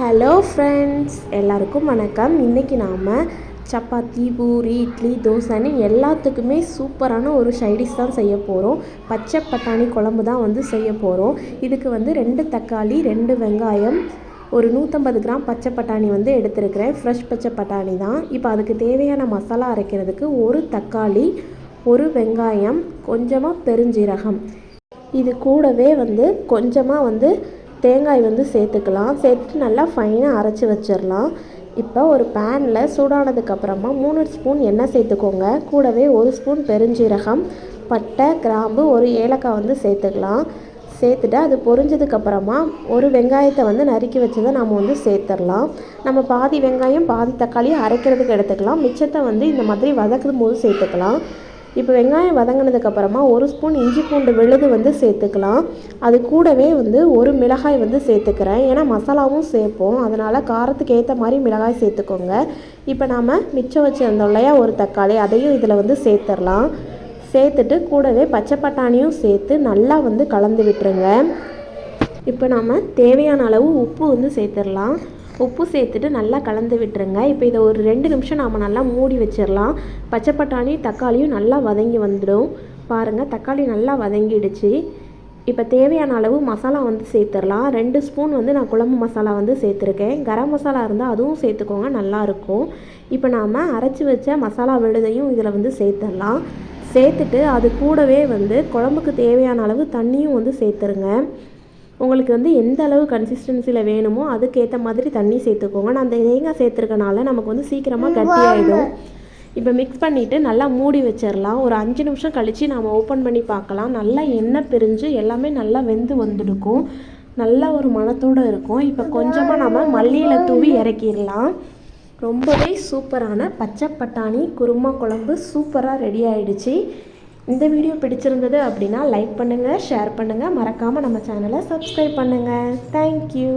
Hello friends, எல்லாருக்கும் வணக்கம். இன்றைக்கி நாம் சப்பாத்தி, பூரி, இட்லி, தோசைன்னு எல்லாத்துக்குமே சூப்பரான ஒரு சைடிஷ் தான் செய்ய போகிறோம். பச்சை பட்டாணி குழம்பு தான் செய்ய போகிறோம். இதுக்கு 2 தக்காளி, 2 வெங்காயம், ஒரு 150 கிராம் பச்சை பட்டாணி எடுத்துருக்கிறேன். ஃப்ரெஷ் பச்சை பட்டாணி தான். இப்போ அதுக்கு தேவையான மசாலா அரைக்கிறதுக்கு ஒரு தக்காளி, ஒரு வெங்காயம், கொஞ்சமாக பெருஞ்சீரகம், இது கூடவே கொஞ்சமாக தேங்காய் சேர்த்துக்கலாம். சேர்த்துட்டு நல்லா ஃபைனாக அரைச்சி வச்சிடலாம். இப்போ ஒரு பேனில் சூடானதுக்கப்புறமா 3 ஸ்பூன் எண்ணெய் சேர்த்துக்கோங்க. கூடவே 1 ஸ்பூன் பெருஞ்சீரகம், பட்டை, கிராம்பு, ஒரு ஏலக்காய் சேர்த்துக்கலாம். சேர்த்துட்டு அது பொரிஞ்சதுக்கப்புறமா ஒரு வெங்காயத்தை நறுக்கி வச்சதை நம்ம சேர்த்துடலாம். நம்ம பாதி வெங்காயம் பாதி தக்காளி அரைக்கிறதுக்கு எடுத்துக்கலாம். மிச்சத்தை இந்த மாதிரி வதக்கும் போது சேர்த்துக்கலாம். இப்போ வெங்காயம் வதங்கினதுக்கப்புறமா 1 ஸ்பூன் இஞ்சி பூண்டு விழுது சேர்த்துக்கலாம். அது கூடவே ஒரு மிளகாய் சேர்த்துக்கிறேன். ஏன்னா மசாலாவும் சேர்ப்போம், அதனால் காரத்துக்கு ஏற்ற மாதிரி மிளகாய் சேர்த்துக்கோங்க. இப்போ நாம் மிச்சம் வச்சுருந்தோம் இல்லையா ஒரு தக்காளி, அதையும் இதில் சேர்த்துடலாம். சேர்த்துட்டு கூடவே பச்சை பட்டாணியும் சேர்த்து நல்லா கலந்து விட்டுருங்க. இப்போ நாம் தேவையான அளவு உப்பு சேர்த்துடலாம். உப்பு சேர்த்துட்டு நல்லா கலந்து விட்டுருங்க. இப்போ இதை ஒரு 2 நிமிஷம் நாம் நல்லா மூடி வச்சிடலாம். பச்சை பட்டாணி தக்காளியும் நல்லா வதங்கி வந்துடும். பாருங்கள், தக்காளி நல்லா வதங்கிடுச்சு. இப்போ தேவையான அளவு மசாலா சேர்த்துடலாம். 2 ஸ்பூன் நான் குழம்பு மசாலா சேர்த்துருக்கேன். கரம் மசாலா இருந்தால் அதுவும் சேர்த்துக்கோங்க, நல்லாயிருக்கும். இப்போ நாம் அரைச்சி வச்ச மசாலா விழுதையும் இதில் சேர்த்துடலாம். சேர்த்துட்டு அது கூடவே குழம்புக்கு தேவையான அளவு தண்ணியும் சேர்த்துருங்க. உங்களுக்கு எந்த அளவு கன்சிஸ்டன்சியில் வேணுமோ அதுக்கேற்ற மாதிரி தண்ணி சேர்த்துக்கோங்க. நான் அந்த தேங்காய் சேர்த்துருக்கனால நமக்கு சீக்கிரமாக கட்டியாயிடும். இப்போ மிக்ஸ் பண்ணிவிட்டு நல்லா மூடி வச்சிடலாம். ஒரு 5 நிமிஷம் கழித்து நாம் ஓப்பன் பண்ணி பார்க்கலாம். நல்லா எண்ணெய் பிரிஞ்சு எல்லாமே நல்லா வெந்து வந்துருக்கும். நல்ல ஒரு மணத்தோடு இருக்கும். இப்போ கொஞ்சமாக நம்ம மல்லியில் தூவி இறக்கிடலாம். ரொம்பவே சூப்பரான பச்சை பட்டாணி குருமா குழம்பு சூப்பராக ரெடி ஆகிடுச்சு. இந்த வீடியோ பிடிச்சிருந்தது அப்படின்னா லைக் பண்ணுங்கள், ஷேர் பண்ணுங்கள், மறக்காமல் நம்ம சேனலை சப்ஸ்கிரைப் பண்ணுங்கள். தேங்க்யூ.